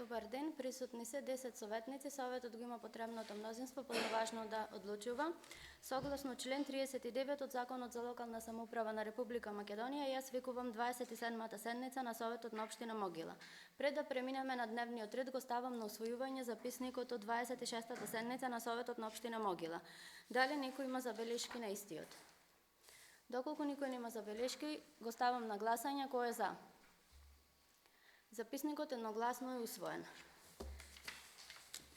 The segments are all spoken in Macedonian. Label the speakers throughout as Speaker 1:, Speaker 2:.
Speaker 1: Добар ден, присутни се 10 советници. Советот го има потребното мнозинство, полноважно да одлучува. Согласно член 39 од Законот за локална самоуправа на Република Македонија, јас викувам 27-та седница на Советот на општина Могила. Пред да преминеме на дневниот ред, го ставам на усвојување записникот од 26-та седница на Советот на општина Могила. Дали некој има забелешки на истиот? Доколку никој нема забелешки, го ставам на гласање. Кој е за? Записникот едногласно е усвоен.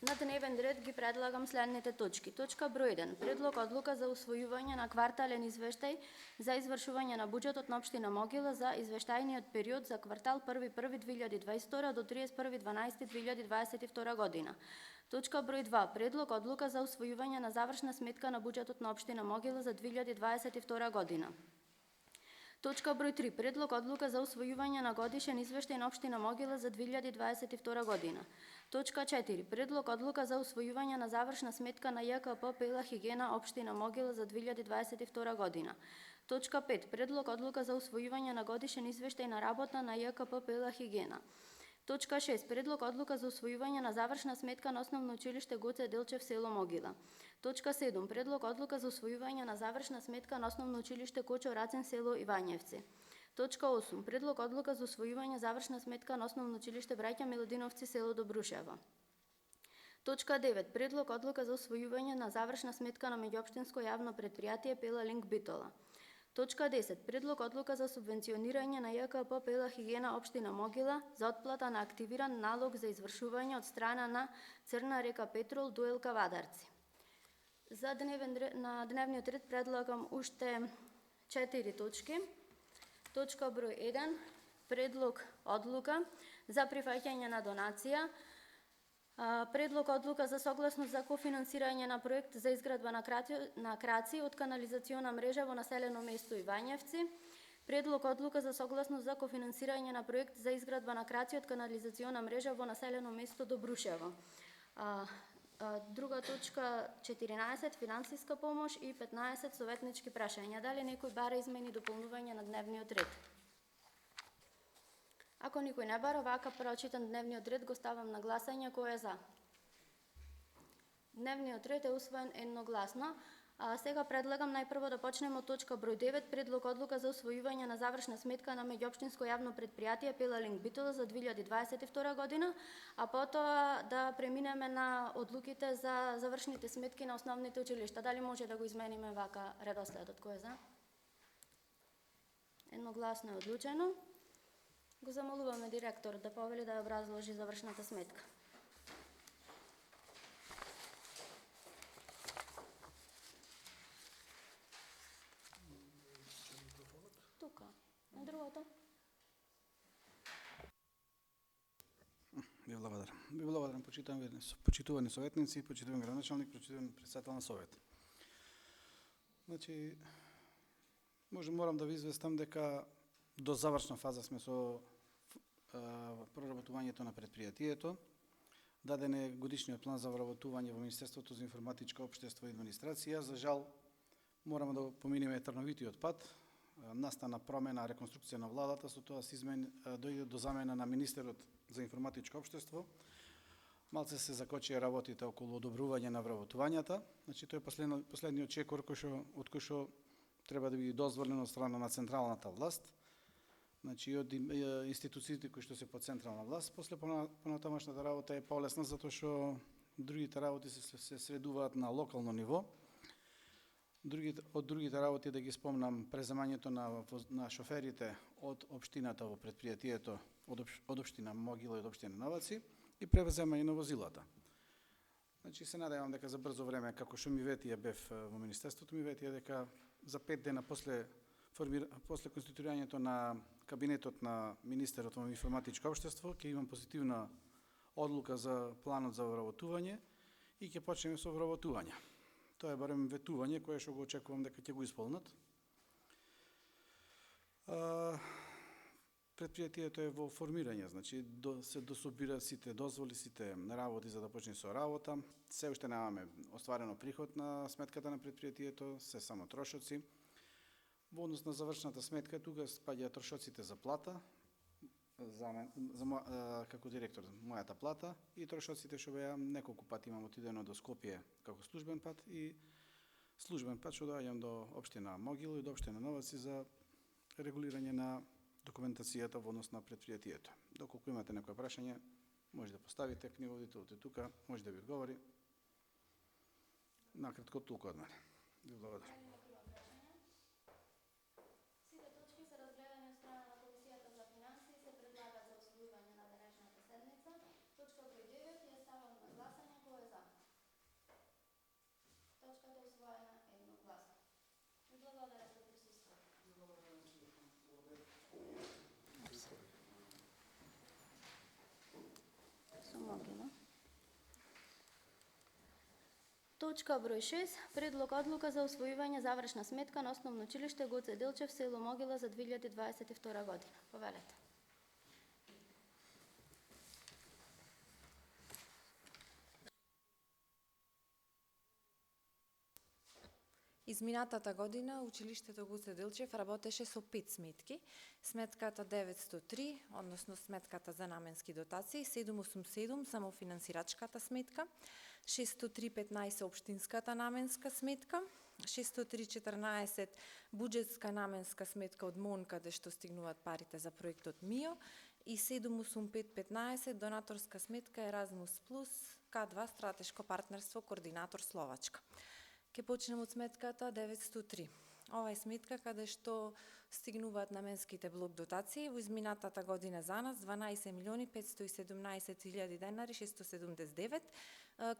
Speaker 1: На дневен ред ги предлагам следните точки. Точка број 1. Предлог одлука за усвојување на квартален извештај за извршување на буџетот на општина Могила за извештајниот период за квартал 1.1.2022 до 31.12.2022 година. Точка број 2. Предлог одлука за усвојување на завршна сметка на буџетот на општина Могила за 2022 година. Точка број 3. Предлог одлука за усвојување на годишен извештај на општина Могила за 2022 година. Точка 4. Предлог одлука за усвојување на завршна сметка на ЈКП Пела Хигиена општина Могила за 2022 година. Точка 5. Предлог одлука за усвојување на годишен извештај на работа на ЈКП Пела Хигиена. Точка 6. Предлог одлука за усвојување на завршна сметка на Основно училиште Гоце Делчев село Могила. Точка 7. Предлог одлука за усвојување на завршна сметка на Основно училиште Кочо Рацен село Ивањевци. Точка 8. Предлог одлука за усвојување завршна сметка на Основно училиште Браќа Милодиновци село Добрушево. Точка 9. Предлог одлука за усвојување на завршна сметка на меѓуопштинско јавно предпријатие Пела Линк Битола. Точка 10. Предлог одлука за субвенционирање на ЈКП Пела Хигиена општина Могила за отплата на активиран налог за извршување од страна на Црна река Петрол Дуелка Вадарци. На дневниот ред предлагам уште 4 точки. Точка број 1. Предлог одлука за прифаќање на донација. Предлог одлука за согласност за кофинансирање на проект за изградба на краци од канализациона мрежа во населено место Ивањевци. Предлог одлука за согласност за кофинансирање на проект за изградба на краци од канализациона мрежа во населено место Добрушево. Друга точка 14. Финансиска помош и 15. Советнички прашања. Дали некој бара измени дополнување на дневниот ред? Ако никој не бара, вака прочитан дневниот ред го ставам на гласање. Кој е за? Дневниот ред е усвоен едногласно. Сега предлагам најпрво да почнеме од точка број 9, предлог одлука за усвојување на завршна сметка на меѓуопштинско јавно предпријатие Пела Линк Битола за 2022 година, а потоа да преминеме на одлуките за завршните сметки на основните училишта. Дали може да го измениме вака редоследот? Кој е за? Едногласно е одлучено. Го замолуваме директор да повели да ја образложи завршната сметка. Тука, на другото.
Speaker 2: Ви благодарам, почитувани советници, почитуван градоначалник, почитуван председател на совет. Значи, морам да ви известам дека до завршна фаза сме со проработувањето на предпријатието. Даден е годишниот план за вработување во Министерството за информатичко општество и администрација. За жал, мораме да поминеме трновитиот пат. Настана промена, реконструкција на владата, со тоа се дојде до замена на министерот за информатичко општество. Малце се закочија работите околу одобрување на вработувањата. Значи, тој е последниот чекор од кој што треба да биде дозволено од страна на централната власт. Значи, од институциите кои што се под централна власт, после понатамошната работа е полесна, затоа што другите работи се средуваат на локално ниво. Од другите работи да ги спомнам преземањето на шоферите од општината во предпријатието, од општина Могила и од општина Новаци и превземање на возилата. Значи, се надевам дека за брзо време, како што ми ветија бев во Министерството, ми ветија дека за 5 дена после конституирањето на кабинетот на министерот во информатичко општество, ќе имам позитивна одлука за планот за вработување и ќе почнеме со вработување. Тоа е барем ветување кое што го очекувам дека ќе го исполнат. Предпријатието е во формирање, значи се дособираат сите дозволи, сите работи за да почне со работа. Се уште немаме остварено приход на сметката на предпријатието, се само трошоци. Во однос на завршната сметка, тука спаѓаат трошоците за плата, како директор мојата плата и трошоците што беа неколку пати имам отидено до Скопје како службен пат и службен пат што доаѓам до општина Могилу и до општина Новаци за регулирање на документацијата во однос на предпријатието. Доколку имате некој прашање, може да поставите, книговодителот е тука, може да ви одговори. Накратко толку од мене. Ви благодарам.
Speaker 1: Сите точки се разгледани од страна на Комисијата за финансии и се предлагат за усвојување на денешната седница. Точка број 9 ја ставам на гласање. Кој е за? Точката е усвоена едногласно. Ви благодарам за присуството. Со Могила. Точка број 6. Предлог одлука за усвојување завршна сметка на Основно училиште Гоце Делчев, село Могила за 2022 година. Повелете.
Speaker 3: Изминатата година училиштето Гоце Делчев работеше со 5 сметки. Сметката 903, односно сметката за наменски дотации, 787 самофинансирачката сметка, 603.15 општинската наменска сметка, 603.14 буџетска наменска сметка од МОН каде што стигнуваат парите за проектот МИО и 785.15 донаторска сметка Еразмус Плюс К2 стратешко партнерство координатор Словачка. Ке почнем од сметката 903. Ова е сметка каде што стигнуваат наменските блок дотации во изминатата година за нас 12.517.000 денари 679.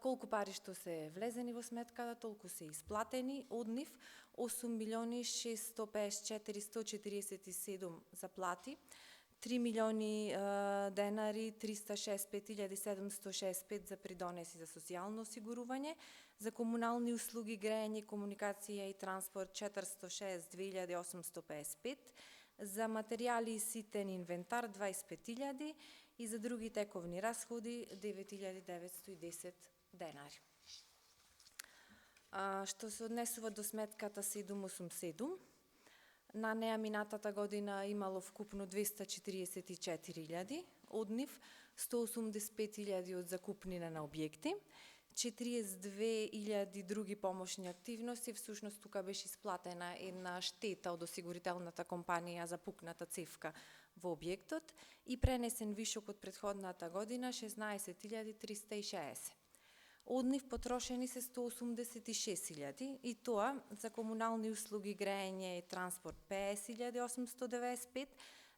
Speaker 3: Колку пари што се влезени во сметката, толку се исплатени. Од нив 8.654.147 за плати, 3 милиони денари 365.765 за придонеси за социјално осигурување, за комунални услуги, грејење, комуникација и транспорт 462.855, за материјали и ситен инвентар 25.000 и за други тековни расходи 9.910 денари. Што се однесува до сметката 787, на неа минатата година имало вкупно 244.000, од нив 185.000 од закупнина на објекти, 42.000 други помошни активности, всушност тука беше исплатена една штета од осигурителната компанија за пукната цевка во објектот и пренесен вишок од претходната година 16.360. Од нив потрошени се 186.000 и тоа за комунални услуги, грејење и транспорт 50.895,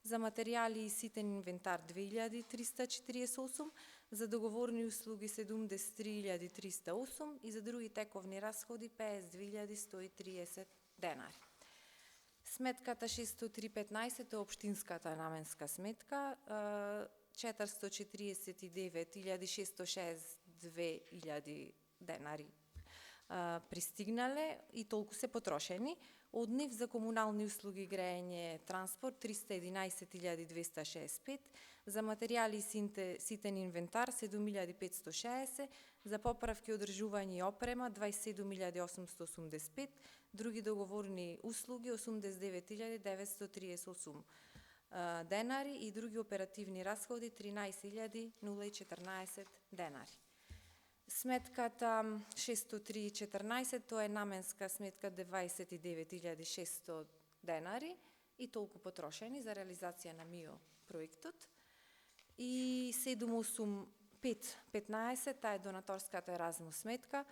Speaker 3: за материјали и ситен инвентар 2.348, за договорни услуги 73.308 и за други тековни расходи 52.130 денари. Сметката 603.15 е општинската наменска сметка, 449.662 денари пристигнале и толку се потрошени. Од нив за комунални услуги, грејење, транспорт 311.265, за материјали и ситен инвентар 7.560, за поправки, одржување и опрема 27.885, други договорни услуги 89.938 денари и други оперативни расходи 13.014 денари. Сметката 603.14, тоа е наменска сметка 29.600 денари и толку потрошени за реализација на МИО проектот. И 785.15, таа е донаторската Еразмус сметка.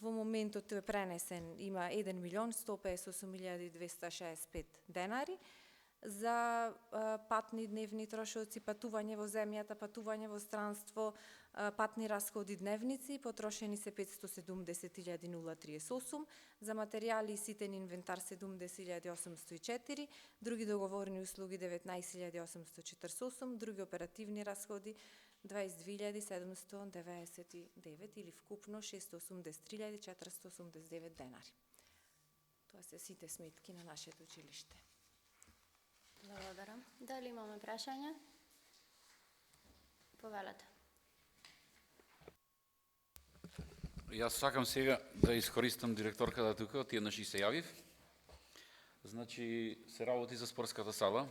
Speaker 3: Во моментот тој е пренесен, има 1.158.265 денари за патни дневни трошоци, патување во земјата, патување во странство, патни расходи дневници, потрошени се 570.038, за материјали и ситен инвентар 70.804, други договорни услуги 19.848, други оперативни расходи 22.799 или вкупно 683.489 денари. Тоа се сите сметки на нашето училиште.
Speaker 1: Благодарам. Дали имаме прашања? Повелете.
Speaker 4: Јас сакам сега да искористам директорката тука, од еднаш и се јавив. Значи, се работи за спортската сала.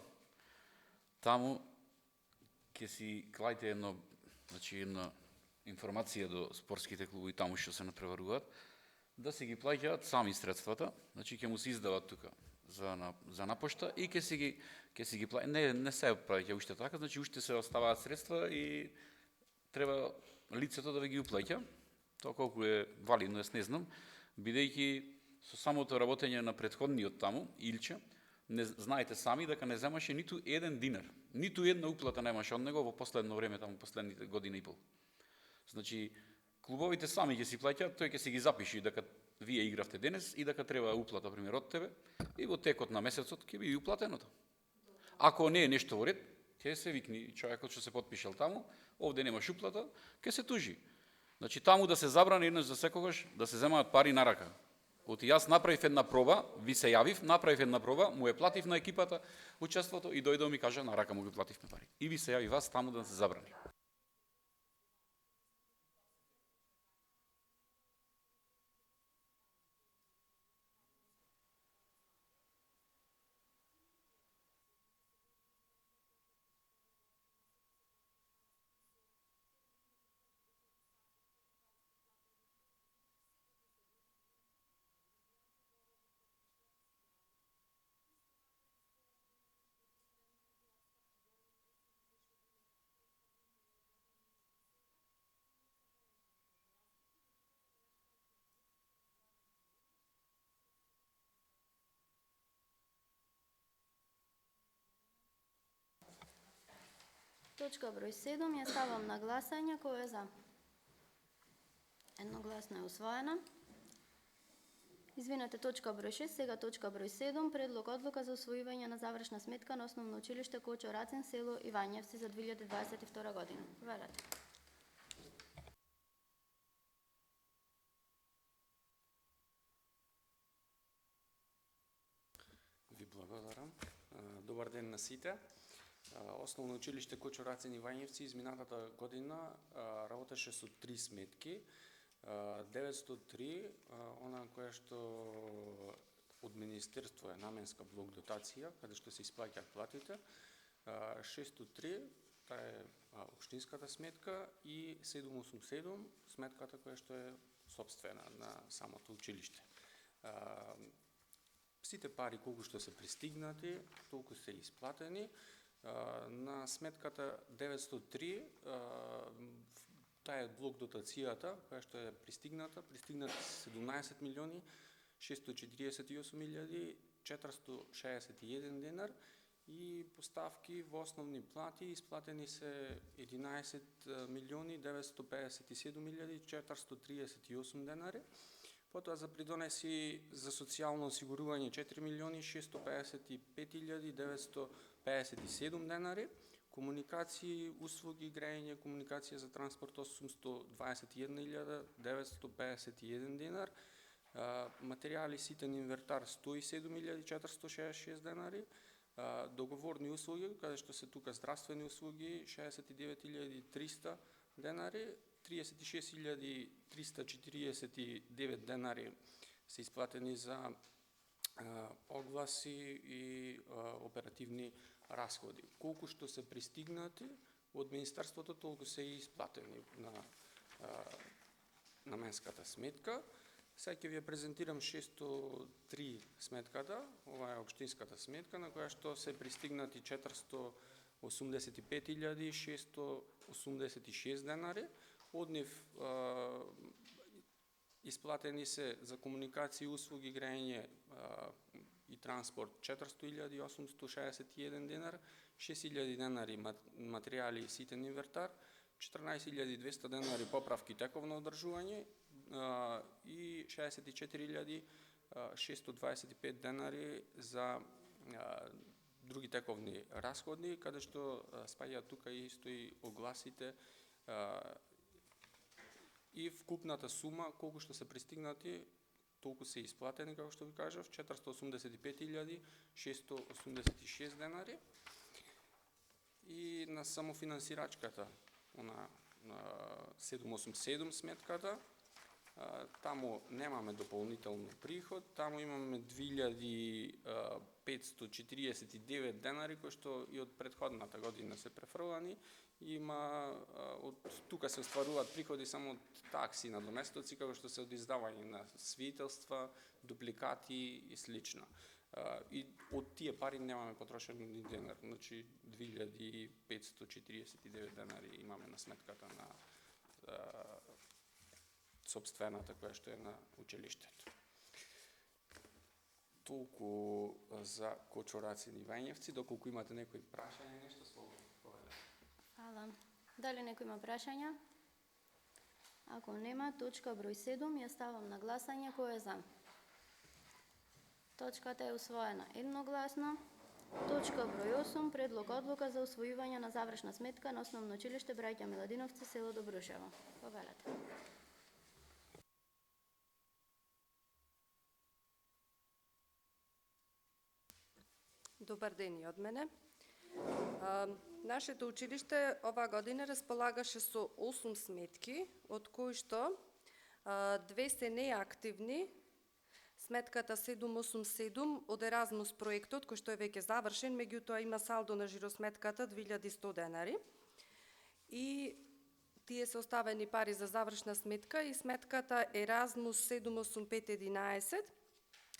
Speaker 4: Таму ќе си клајте една информација до спортските клубови таму што се напреваруваат, да си ги плаќаат сами средствата, значи ќе му се издават тука за напошта и ќе си ги плаќаат. Не се прави уште така, значи уште се оставаат средства и треба лицето да ви ги уплаќа. Тоа колку е валидно, јас не знам, бидејќи со самото работење на претходниот таму, Илче, знаете сами дека не земаше ниту еден динар, ниту една уплата немаше од него во последно време, таму последните година и пол. Значи, клубовите сами ќе си плаќаат, тој ќе си ги запиши дека вие игравте денес и дека треба уплата, пример, од тебе, и во текот на месецот ќе биде уплатеното. Ако не е нешто во ред, ќе се викни човекот што се потпишал таму, овде немаш уплата, ќе се тужи. Значи, таму да се забрани еднаш за секогаш да се земаат пари на рака. Оти јас направив една проба, ви се јавив, направив една проба, му ја платив на екипата учеството и дојдол ми кажа на рака му ги плативме пари. И ви се јави вас таму да се забрани.
Speaker 1: Точка број 7 ја ставам на гласање, кој е за? Едногласно е усвоена. Извинете, точка број 6, сега точка број 7, предлог одлука за усвојување на завршна сметка на Основно училиште Кочо Рацин, село Ивањевци за 2022 година. Повелете.
Speaker 5: Ви благодарам. Добар ден на сите. Основно училиште Кочо Рацин Ивањевци изминатата година работеше со 3 сметки. 903, она која што од Министерство е наменска блок дотација, каде што се исплаќаат платите. 603, таа е општинската сметка, и 787, сметката која што е сопствена на самото училиште. Сите пари колку што се пристигнати, толку се исплатени. На сметката 903, таа е блок дотацијата, која што е пристигната 17 милиони 648 милијади 461 денар, и поставки во основни плати исплатени се 11 милиони 957 милијади 438 денари. Потоа за придонеси за социјално осигурување 4 милиони 655 957 денари, комуникации, услуги, грејење, комуникација за транспорт 821 951 денар, материјали, ситен инвертар 107 466 денари, договорни услуги, каде што се тука здравствени услуги 69 300 денари, 36 349 денари се исплатени за огласи и оперативни расходи. Колку што се пристигнати од Министерството, толку се и исплатени на наменската сметка. Сега ќе ви ја презентирам 603 сметката, ова е општинската сметка, на која што се пристигнати 485 686 денари, од нив исплатени се за комуникации, услуги, грејење и транспорт 400 861 денар, 6000 денари материјали и ситен инвертар, 14 200 денари поправки тековно одржување и 64 625 денари за други тековни расходни, каде што спаѓаат тука исто и огласите, и вкупната сума колку што се пристигнати, толку се исплатени, како што ви кажав, 485 686 денари. И на самофинансирачката, на 787 сметката, таму немаме дополнително приход, таму имаме 2549 денари кои што и од претходната година се префрлани. Има од тука се остваруваат приходи само од такси на доместоци, како што се од издавање на свидетелства, дупликати и слично. И од тие пари немаме потрошено ни денар, значи 2549 денари имаме на сметката на собствената која што е на училиштето. Толку за Кочураци и Вањевци, доколку имате некои прашања, нешто слободно поведете.
Speaker 1: Фала. Дали некој има прашања? Ако нема, точка број 7 ја ставам на гласање. Кој е за? Точката е усвоена едногласно. Точка број 8, предлог одлука за усвојување на завршна сметка на Основно училиште Браќа Миладиновци, село Добрушево. Повелете.
Speaker 6: Добар ден и од мене. Нашето училиште оваа година располагаше со 8 сметки, од кои што 2 се неактивни. Сметката 787 од Еразмус проектот, кој што е веќе завршен, меѓутоа има салдо на жиросметката 2100 денари. И тие се оставени пари за завршна сметка и сметката Еразмус 78511,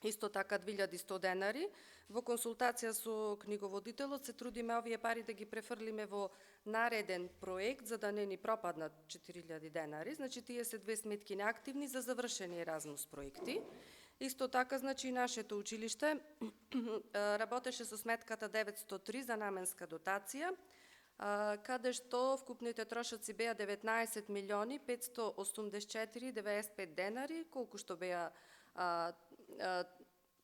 Speaker 6: исто така 2100 денари. Во консултација со книговодителот се трудиме овие пари да ги префрлиме во нареден проект, за да не ни пропаднат 4000 денари. Значи, тие се 2 сметки неактивни за завршени Еразмус проекти. Исто така, значи, нашето училиште работеше со сметката 903 за наменска дотација, каде што вкупните трошоци беа 19 милиони 584 95 денари, колку што беа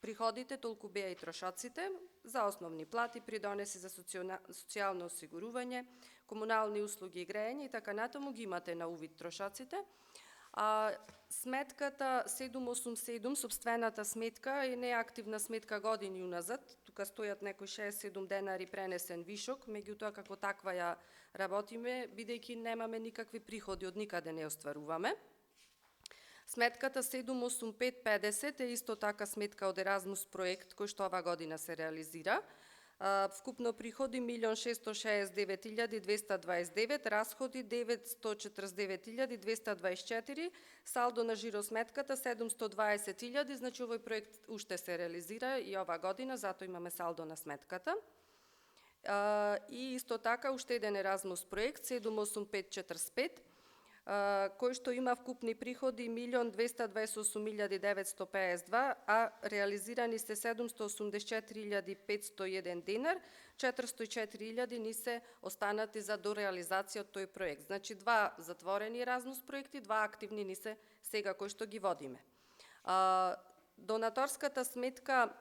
Speaker 6: приходите, толку беа и трошоците за основни плати, придонеси за социјално осигурување, комунални услуги и грејење и така натаму ги имате на увид трошоците. Сметката 787, собствената сметка, е неактивна сметка години уназад. Тука стојат некои 67 денари пренесен вишок, меѓутоа како таква ја работиме, бидејќи немаме никакви приходи, од никаде не остваруваме. Сметката 78550 е исто така сметка од Еразмус проект, кој што ова година се реализира. Вкупно приходи 1.669.229, расходи 949.224, салдо на жиросметката 720.000, значи овој проект уште се реализира и ова година, затоа имаме салдо на сметката. И исто така уште еден Еразмус проект 78545, кој што има вкупни приходи 1.228.952, а реализирани се 784.501 денар, 404.000 ни се останати за дореализација од тој проект. Значи, 2 затворени Еразмус проекти, 2 активни ни се сега кои што ги водиме. Донаторската сметка,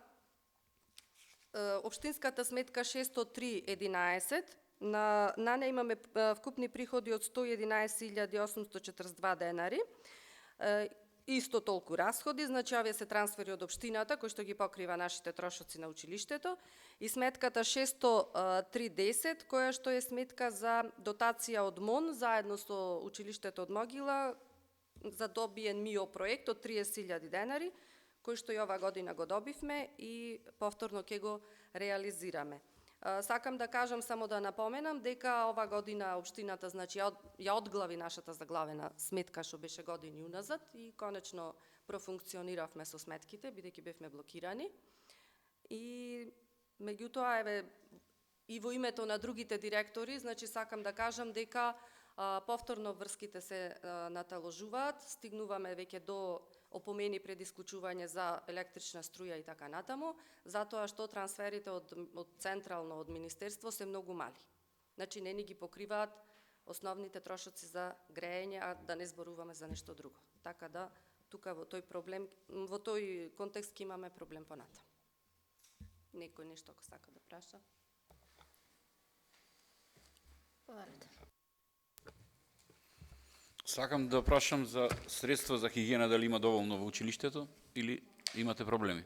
Speaker 6: општинската сметка 603.11, на неја имаме вкупни приходи од 111.842 денари, исто толку расходи, значи овие се трансфери од општината, кој што ги покрива нашите трошоци на училиштето, и сметката 603.10, која што е сметка за дотација од МОН, заедно со училиштето од Могила, за добиен МИО проект од 30.000 денари, кој што и ова година го добивме и повторно ќе го реализираме. Сакам да кажам, само да напоменам, дека ова година општината, значи, ја одглави нашата заглавена сметка што беше години уназад и конечно профункциониравме со сметките, бидејќи бевме блокирани. И меѓутоа, еве, и во името на другите директори, значи, сакам да кажам дека повторно врските се наталожуваат, стигнуваме веќе до опомени пред исклучување за електрична струја и така натаму, затоа што трансферите од централно од Министерство се многу мали. Значи, не ни ги покриваат основните трошоци за грејење, а да не зборуваме за нешто друго. Така да, тука во тој проблем, во тој контекст имаме проблем понатаму. Некој нешто ако сака да праша?
Speaker 1: Повелете.
Speaker 4: Сакам да прашам за средства за хигиена, дали има доволно во училиштето или имате проблеми?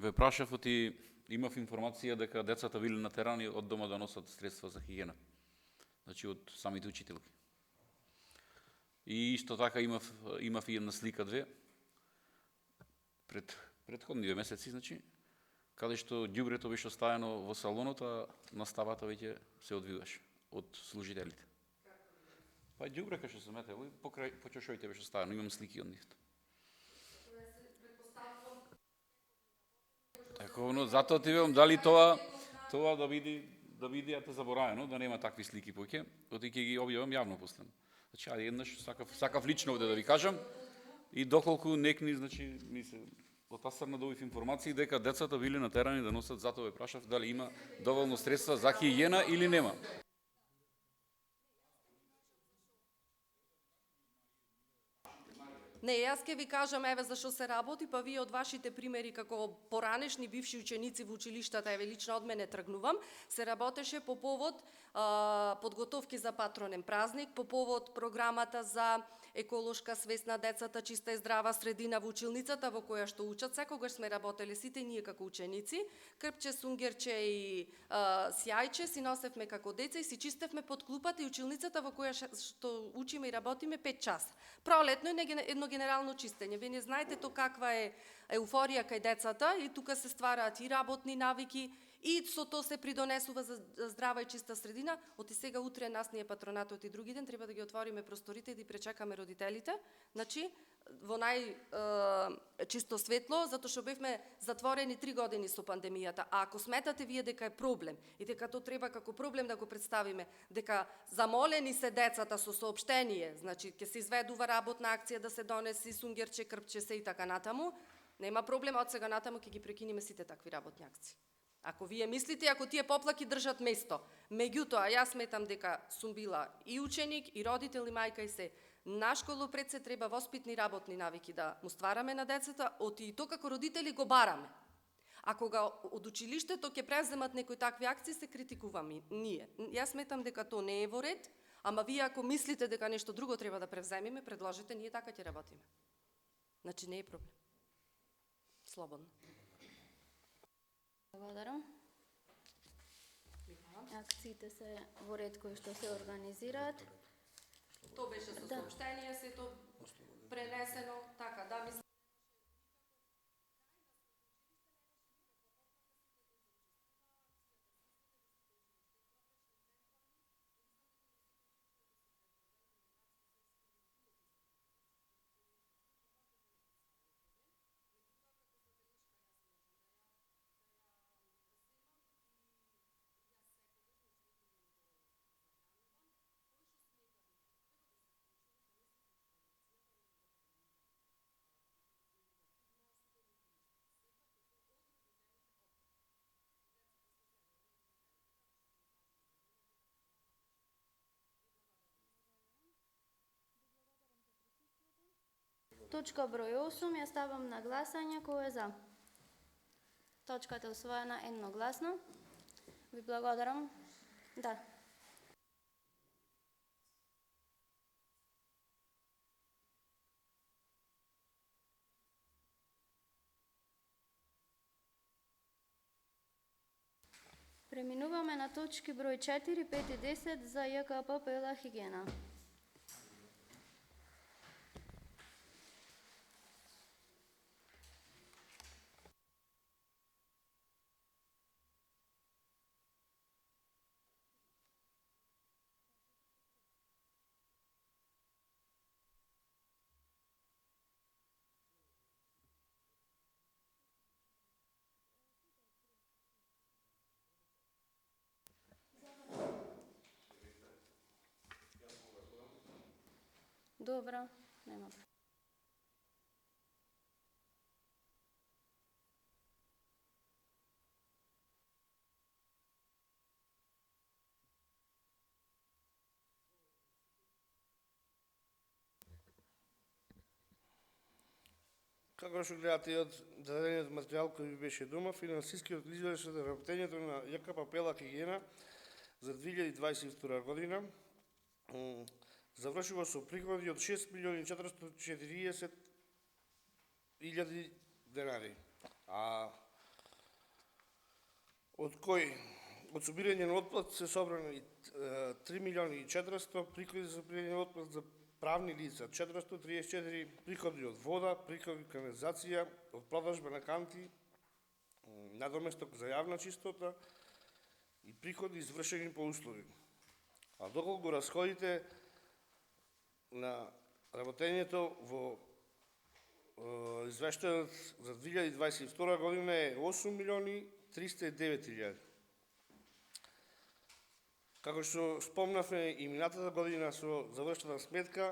Speaker 4: ве прашав оти имав информација дека децата били натерани од дома да носат средства за хигиена. Значи од самите учителки. И исто така имав и една слика две пред претходни месеци, значи, каде што ѓубрето беше оставено во салонот, а наставата веќе се одвиваше од служителите. Па ѓубре кај што се метело и покрај почешоите беше оставено, имам слики од нив. Така, но затоа ти велам дали тоа да биде те заборавено, да нема такви слики поќе, оти ќе ги објавам јавно после. Значи, ајде еднаш сакав лично овде да ви кажам и доколку некни, значи, ми се од таа страна добив информации дека децата били натерани да носат, затоа ве прашав дали има доволно средства за хигиена или нема.
Speaker 6: Не, јас ќе ви кажам еве за што се работи, па вие од вашите примери како поранешни бивши ученици во училиштата, еве лично од мене тргнувам, се работеше по повод подготовки за патронен празник, по повод програмата за еколошка свест на децата, чиста и здрава средина во училницата во која што учат. Секогаш сме работеле сите ние како ученици, крпче, сунгерче и сјајче си носевме како деца и си чистевме под клупата и училницата во која што учиме и работиме 5 часа. Пролетно е едно генерално чистење. Вие не знаете то каква е еуфорија кај децата и тука се ствараат и работни навики и со тоа се придонесува за здрава и чиста средина. Оти сега утре нас ние патронатот и други ден треба да ги отвориме просторите и да пречекаме родителите. Значи во чисто светло, затоа што бевме затворени 3 години со пандемијата. А ако сметате вие дека е проблем и дека тоа треба како проблем да го представиме, дека замолени се децата со соопштение, значи ќе се изведува работна акција да се донеси сунгерче, крпче се и така натаму, нема проблем, од сега натаму ќе ги прекинеме сите такви работни акции. Ако вие мислите, ако тие поплаки држат место, меѓутоа јас сметам дека сум била и ученик, и родител, и мајка и се. На школопред се треба воспитни работни навики да му ствараме на децата, оти и то како родители го бараме. А кога од училиштето ќе преземат некои такви акции, се критикуваме ние. Јас сметам дека тоа не е во ред, ама вие ако мислите дека нешто друго треба да превземеме, предложете, ние така ќе работиме. Значи не е проблем. Слободно.
Speaker 1: Благодарам. Акциите се во ред кои што се организираат.
Speaker 6: Тоа беше со сообштение, сето пренесено, така, да, мислам.
Speaker 1: Точка број 8 ја ставам на гласање, кој е за? Точката е усвоена едногласно. Ви благодарам. Да. Преминуваме на точки број 4, 5 и 10 за ЈКП Пела хигиена. Добро, нема.
Speaker 7: Како што гледате од дадениот материјал кој ви беше дома, финансискиот извештај за работењето на ЈКП Пела хигиена за 2022 година завршува со приходи од 6.440.000 денари, а од кој од собирање на отплат се собрани 3 милиони и 400, приходи за собирање на отплат за правни лица 434, приходи од вода, приходи од канализација, од продажба на канти, надоместок за јавна чистота и приходи извршени по услови. А доколку расходите на работењето во извештајот за 2022 година е 8 милиони 309 илјади. Како што спомнавме и минатата година со завршена сметка,